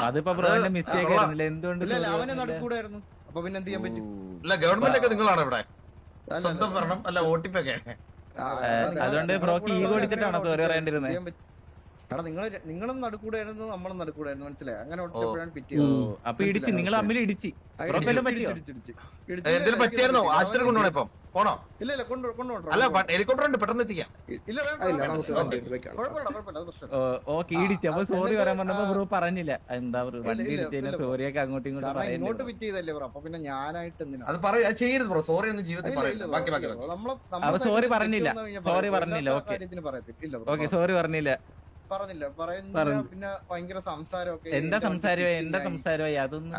S1: അതിപ്പോ ബ്രോന്റെ മിസ്റ്റേക്ക് ആയിരുന്നില്ല, എന്തുകൊണ്ട്
S10: ഇല്ല അവനെ നടുക്കൂടായിരുന്നു. അപ്പൊ പിന്നെ എന്ത് ചെയ്യാൻ പറ്റും?
S9: അല്ല ഗവൺമെന്റ് ഒക്കെ നിങ്ങളാണ് ഇവിടെ സ്വന്തം ഭരണം അല്ല OTP ഒക്കെ.
S1: അതുകൊണ്ട് ബ്രോക്ക് ഈഗോ അടിച്ചിട്ടാണോ സോറി പറയേണ്ടിരുന്നത്?
S10: എടാ നിങ്ങളും നടുക്കൂടായിരുന്നു, നമ്മളും നടുക്കൂടായിരുന്നു, മനസ്സിലായി? അങ്ങനെ ഓടിച്ചപ്പോഴാണ് പിറ്റ് ചെയ്തത്.
S1: അപ്പൊ ഇടിച്ച്, നിങ്ങൾ തമ്മിൽ ഇടിച്ച്
S9: എന്തെങ്കിലും പറ്റിയായിരുന്നോ? ആശുപത്രി കൊണ്ടുപോകണം ഇപ്പം പോണോ?
S10: ഇല്ല കൊണ്ടുപോകണം.
S9: അല്ല ഹെലികോപ്റ്റർ ഉണ്ട്, പെട്ടെന്ന് എത്തിക്കാം.
S10: ഇല്ല കുഴപ്പമില്ല, അത് പ്രശ്നം.
S1: ഓക്കെ ഇടിച്ച്. അപ്പൊ സോറി പറയാൻ പറഞ്ഞപ്പോ ബ്രോ പറഞ്ഞില്ല, എന്താ ബ്രോ വണ്ടി ഇടിച്ചതിന് സോറിയൊക്കെ അങ്ങോട്ടും ഇങ്ങോട്ടും
S10: ഇങ്ങോട്ട് പിറ്റ് ചെയ്തല്ലേ ബ്രോ? അപ്പൊ പിന്നെ ഞാനായിട്ട് എന്തിനാ
S9: അത് ചെയ്യരുത് ബ്രോ. സോറി ഒന്നും ജീവിതത്തിൽ പറയില്ല. ബാക്കി
S1: അപ്പൊ സോറി പറഞ്ഞില്ല, സോറി പറഞ്ഞില്ല. ഓക്കെ ഓക്കെ സോറി പറഞ്ഞില്ല.
S10: പിന്നെ ഭയങ്കര സംസാരമൊക്കെ.
S1: എന്താ സംസാരമായി അതൊന്നും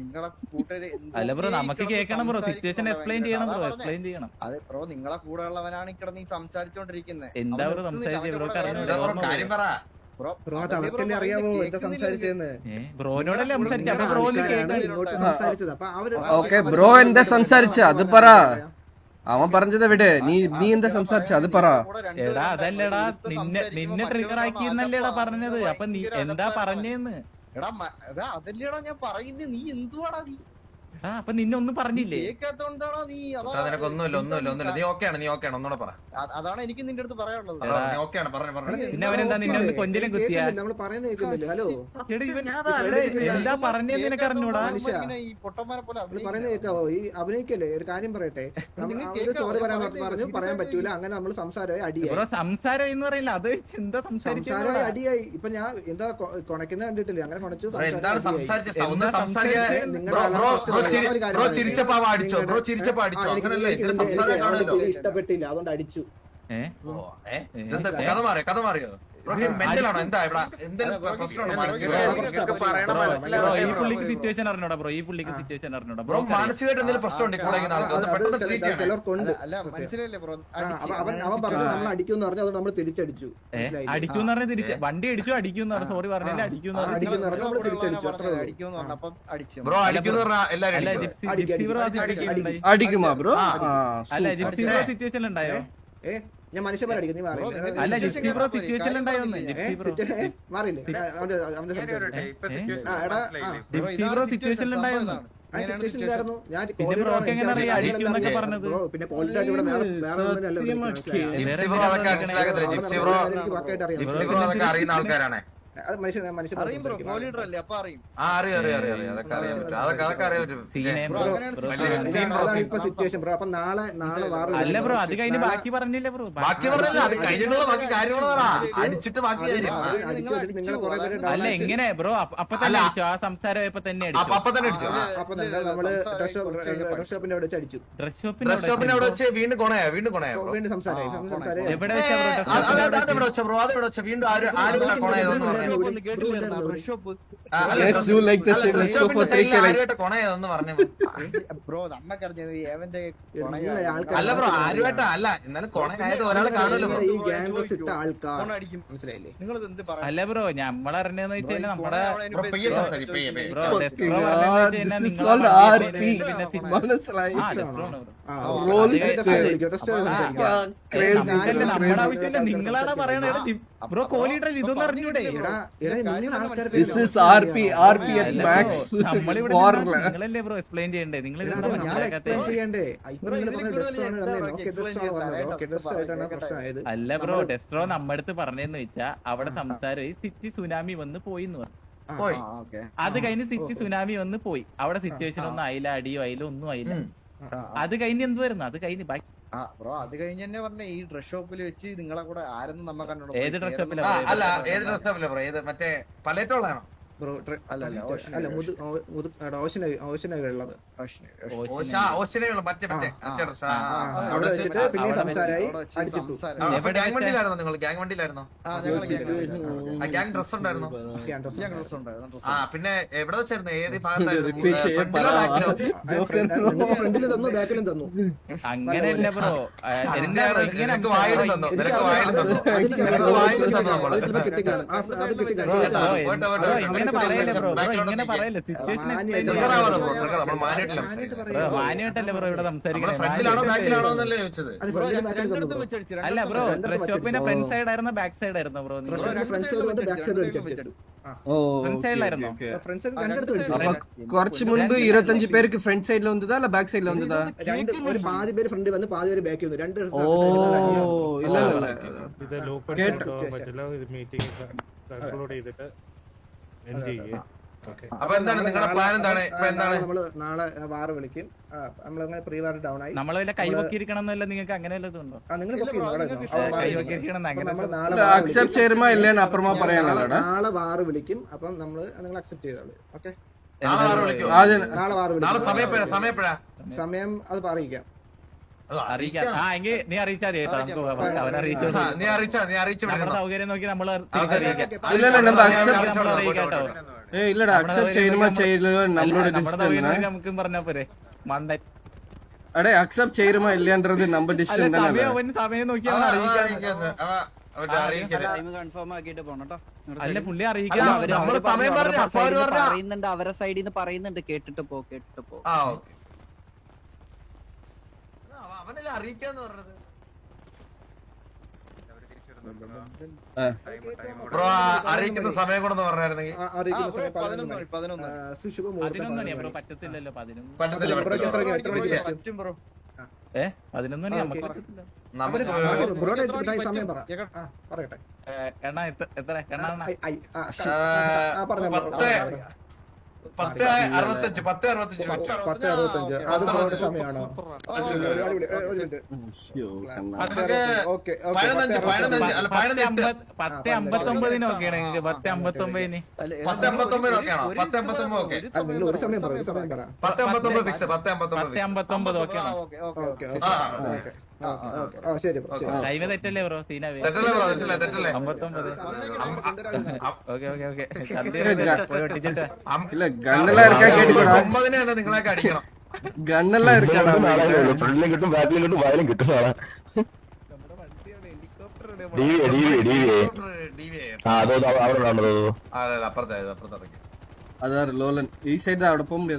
S10: നിങ്ങളെ കൂട്ടര്.
S1: അല്ല ബ്രോ നമുക്ക് കേൾക്കണം ബ്രോ, സിറ്റുവേഷൻ എക്സ്പ്ലെയിൻ ചെയ്യണം ബ്രോ, എക്സ്പ്ലെയിൻ ചെയ്യണം.
S10: അതെ ബ്രോ, നിങ്ങളെ കൂടെ ഉള്ളവനാണ് കിടന്ന് ഈ സംസാരിച്ചോണ്ടിരിക്കുന്നത്.
S1: എന്താ ബ്രോ സംസാരിച്ചേ? ബ്രോ
S9: കാര്യം പറ.
S5: അറിയാമോ എന്താ സംസാരിച്ചെന്ന്?
S1: ബ്രോനോടല്ലേ സംസാരിച്ചത്? അപ്പൊ ബ്രോ
S5: സംസാരിച്ചത്. അപ്പൊ
S3: ഓക്കെ ബ്രോ എന്താ സംസാരിച്ച അത് പറ. അവൻ പറഞ്ഞത് എവിടെ? നീ എന്താ സംസാരിച്ച അത് പറ.
S1: എടാ അതല്ലടാ, നിന്നെ ട്രിഗർ ആക്കിയെന്നല്ലേടാ പറഞ്ഞത്. അപ്പൊ നീ എന്താ പറഞ്ഞേന്ന്?
S10: എടാ അതല്ലേടാ ഞാൻ പറയുന്നത്. നീ എന്തുവാടാ നീ?
S1: അപ്പൊ നിന്നെ ഒന്നും പറഞ്ഞില്ലേ?
S10: കേൾക്കാത്തോണ്ടാണോ നീ?
S9: ഒന്നുമില്ല. നീ ഓക്കെയാണ് ഒന്നുകൂടെ പറ.
S10: അതാണ് എനിക്ക് നിന്റെ അടുത്ത് പറയാനുള്ളത്.
S1: പിന്നെ അവനെന്താ നിന്നെ ഒന്ന് കൊഞ്ചലും കുത്തിയാ?
S5: നമ്മൾ പറയുന്നത് കേൾക്കുന്നില്ല. ഹലോ
S1: എന്താ പറഞ്ഞേന്ന് നിനക്ക് അറിഞ്ഞൂടാ?
S10: ഈ പൊട്ടന്മാരെ പോലെ
S5: പറയുന്നത് കേൾക്കാവോ? ഈ അഭിനയിക്കല്ലേ? ഒരു കാര്യം പറയട്ടെ, സോറി പറയാൻ പറ്റൂല. അങ്ങനെ നമ്മൾ സംസാരമായി അടിയായി.
S1: സംസാരം എന്ന് പറയില്ല, അത് എന്താ സംസാരിക്കായി
S5: അടിയായി. ഇപ്പൊ ഞാൻ എന്താ കൊണക്കുന്ന കണ്ടിട്ടില്ലേ? അങ്ങനെ കൊണച്ചു. ഇഷ്ടപ്പെട്ടില്ല, അതുകൊണ്ട് അടിച്ചു.
S9: കഥ മാറിയോ?
S1: സിറ്റുവേഷൻ അറിഞ്ഞോടാ ബ്രോ? ഈ പുള്ളിക്ക് സിറ്റുവേഷൻ അറിഞ്ഞോടാ
S9: ബ്രോ? മാനസികമായിട്ട് എന്തെങ്കിലും പ്രശ്നമുണ്ട്?
S10: മനസ്സിലായില്ലേ ബ്രോ?
S5: അവൻ പറഞ്ഞു നമ്മൾ അടിക്കും പറഞ്ഞു, അത് നമ്മൾ തിരിച്ചടിച്ചു.
S1: അടിക്കൂന്ന് പറഞ്ഞ തിരിച്ച് വണ്ടി അടിച്ചു, അടിക്കും സോറി പറഞ്ഞില്ല, അടിക്കും
S5: നമ്മൾ തിരിച്ചടിച്ചു.
S9: ബ്രോ അടിക്കുന്ന
S3: അടിക്കുമാ ബ്രോ?
S1: അല്ല ജിപ്സി ബ്രോ സിറ്റുവേഷൻ ഉണ്ടായോ?
S5: ഞാൻ മനുഷ്യന്മാരെ അടിക്കും. നീ മാറി.
S1: അല്ല ജിപ്സി ബ്രോ സിറ്റുവേഷൻ ഉണ്ടായോന്ന്?
S5: മാറിയില്ലേ?
S1: ജിപ്സി ബ്രോ സിറ്റുവേഷൻ ഉണ്ടായോന്ന്? പിന്നെ ബ്രോക്ക് എങ്ങനെ അറിയാം അടിക്കുന്നൊക്കെ പറഞ്ഞത്?
S5: പിന്നെ ക്വാളിറ്റി ഇവിടെ
S9: അറിയുന്ന ആൾക്കാരാണ്.
S1: അല്ല ബ്രോ അത് കഴിഞ്ഞ് ബാക്കി പറഞ്ഞില്ല ബ്രോ? അല്ല എങ്ങനെ ബ്രോ? അപ്പൊ തന്നെ അടിച്ചു? ആ സംസാരം ഇപ്പൊ തന്നെ അടിച്ചു?
S5: ഡ്രസ് ഷോപ്പിന്റെ അവിടെ അടിച്ചു.
S1: ഡ്രസ് ഷോപ്പിന്റെ
S9: അവിടെ വെച്ച് വീണ്ടും കൊണയാ
S5: വീണ്ടും സംസാരം
S1: എവിടെ വെച്ചാ ബ്രോ?
S9: വീണ്ടും ആരും കൊണയതെന്ന് പറഞ്ഞു.
S10: ബ്രോ നമ്മക്കറിഞ്ഞത് ഏവന്റെ
S9: അല്ല ബ്രോ ആരുമായിട്ടാ? അല്ല എന്നാലും കൊണയായത് ഒരാളെ കാണുമല്ലോ.
S5: മനസ്സിലായില്ലേ?
S10: നിങ്ങളത് എന്ത് പറയാ?
S1: അല്ല ബ്രോ നമ്മളറിഞ്ഞെന്ന് വെച്ച് കഴിഞ്ഞാൽ നമ്മുടെ നമ്മുടെ ആവശ്യമില്ല, നിങ്ങളാണ് പറയണത് ബ്രോ. കോഹ്ലിയുടെ ഇതൊന്നും അറിഞ്ഞൂടെ? നിങ്ങളല്ലേ ബ്രോ എക്സ്പ്ലെയിൻ ചെയ്യണ്ടേ? നിങ്ങൾ അല്ല ബ്രോ ഡെസ്ട്രോ നമ്മുടെ അടുത്ത് പറഞ്ഞെന്ന് വെച്ചാ അവിടെ സംസാരം സിറ്റി സുനാമി വന്ന് പോയിന്ന് പറഞ്ഞു. അത് കഴിഞ്ഞ് സിറ്റി സുനാമി വന്ന് പോയി. അവിടെ സിറ്റുവേഷൻ ഒന്നും ആയില്ല, അടിയോ ആയില്ല, ഒന്നും ആയില്ല. അത് കഴിഞ്ഞ് എന്ത് വരുന്നു? അത് കഴിഞ്ഞ് ബാക്കി
S10: ബ്രോ അത് കഴിഞ്ഞ് തന്നെ പറഞ്ഞ ഈ ഡ്രസ് ഷോപ്പിൽ വെച്ച് നിങ്ങളെ കൂടെ ആരെന്നും നമ്മ കണ്ടോ?
S1: ഏത് ഡ്രസ് ഷോപ്പിലാ?
S9: അല്ല ഏത് ഡ്രസ് ഷോപ്പിലാ ബ്രോ? ഏത് മറ്റേ പലേറ്റോളാണോ?
S5: ബ്രോ
S10: അല്ല
S5: ഓഷനായി ഉള്ളത്
S9: മറ്റേ
S5: അവിടെ വെച്ചിട്ട് പിന്നെ സംസാരമായി അടിച്ചിട്ടു.
S9: ഗ്യാങ് വണ്ടിയിലായിരുന്നോ നിങ്ങൾ? ഗ്യാങ് വണ്ടിയിലായിരുന്നോ? ഗ്യാങ് ഡ്രസ് ഉണ്ടായിരുന്നോ? ആ പിന്നെ എവിടെ വെച്ചായിരുന്നു? ഏത് ഭാഗത്തായിരുന്നു?
S5: ഫ്രണ്ടിൽ തന്നു ബാക്കിലും തന്നു.
S1: അങ്ങനെയല്ല ബ്രോ,
S9: നിനക്ക് വായിലും തന്നു, നിനക്ക് വായിലും തന്നു, വായിലും തന്നു നമ്മള്.
S1: ഇങ്ങനെ പറയല്ലേ ബ്രോ, ഇങ്ങനെ പറയല്ലേ. സിറ്റുവേഷൻ മാന്യമായിട്ടല്ലേ ബ്രോ ഇവിടെ സംസാരിക്കണേ.
S9: ഫ്രണ്ടിലാണോ ബാക്കിലാണോ എന്നല്ലേ ചോദിച്ചത്?
S1: അല്ല ബ്രോ, ഡ്രസ് ഷോപ്പിന്റെ ഫ്രണ്ട് സൈഡ് ആയിരുന്നോ ബാക്ക് സൈഡ് ആയിരുന്നോ ബ്രോ?
S3: അപ്പൊ കുറച്ച് മുൻപ് 25 പേർക്ക് ഫ്രണ്ട് സൈഡിൽ വന്നതാ അല്ല ബാക്ക് സൈഡിൽ വന്നതാ?
S5: ഒരു പാതി പേര് ഫ്രണ്ട് വന്ന് പാതി പേര് ബാക്ക് വന്നു. രണ്ട്
S3: ഓ ഇല്ല
S9: അപ്പൊ എന്താണ് നിങ്ങളുടെ പ്ലാൻ? എന്താണ് ഇപ്പൊ എന്താണ്?
S5: നമ്മള് നാളെ വാറ് വിളിക്കും. നമ്മളങ്ങനെ പ്രീ വാർ ഡൗൺ ആയി.
S1: നമ്മളെ വല്ല കൈവക്കിയിരിക്കണം എന്നല്ല നിങ്ങൾക്ക് അങ്ങനെ വല്ലതുണ്ടോ?
S5: നിങ്ങൾ
S3: അക്സെപ്റ്റ് ചെയ്യുമോ ഇല്ലേന്ന് അപ്പുറമാ പറയാനുള്ളതാ.
S5: നാളെ വാറ് വിളിക്കും. അപ്പം നമ്മള് നിങ്ങൾ അക്സെപ്റ്റ് ചെയ്തോളൂ. ഓക്കെ,
S9: നാളെ വാറ് വിളിക്കും.
S5: നാളെ വാറ് വിളിക്കും.
S9: സമയം
S5: അത് പറയിക്കാം.
S1: അറിയിക്കാം. ആ എങ്കിൽ നീ അറിയിച്ചാൽ മതി കേട്ടോ. നമുക്ക് അവൻ അറിയിച്ചു. നമ്മുടെ സൗകര്യം നോക്കി നമ്മൾ അറിയിക്കാം.
S3: இல்லடா அக்செப்ட் செய்யணுமா செய்யலையோ நம்மளோட டிசிஷன்.
S1: നമുക്ക് പറഞ്ഞാ പോരെ മണ്ടൻ.
S3: அடே அக்செப்ட் செய்யணுமா இல்லையான்றது நம்ம டிசிஷன் தானே.
S1: സമയം നോക്കി അവൻ അറിയിക്കാം.
S7: കൺഫേം ആക്കിയിട്ട് പോണട്ടോ.
S1: അല്ല പുള്ളി അറിയിക്കാം.
S7: പറയുന്നുണ്ട്, അവരെ സൈഡിൽ നിന്ന് പറയുന്നുണ്ട്. കേട്ടിട്ട് പോ.
S9: അവനല്ലേ അറിയിക്കാന്ന് പറഞ്ഞത്. ബ്രോ അറിയിക്കുന്ന സമയം കൊണ്ടെന്ന് പറഞ്ഞായിരുന്നെങ്കിൽ
S1: പറ്റത്തില്ലല്ലോ. 11 എണ്ണ എത്ര എണ്ണ?
S5: 10:65 അത് സമയമാണോ?
S1: 10:59 നോക്കിയാണ്. 10:59
S5: നിങ്ങൾ ഒരു സമയം പറ.
S1: 10:59
S5: ശരി.
S1: ടൈം തെറ്റല്ലേ ബ്രോ? സീനാവേ. 59.
S3: இல்ல கண்ணெல்லாம் இருக்கா கேட்டுக்கோடா.
S9: 9 നിങ്ങളൊക്കെ അടിക്കണം.
S3: கண்ணெல்லாம் இருக்காடா.
S6: ഫ്രണ്ടിലും കിട്ടും ബാക്കിലും കിട്ടും വായിലും കിട്ടും.
S9: അപ്പുറത്തെ
S3: அதான் லோலன் ഈ സൈഡ് അവിടെ പോകാൻ முடியாது.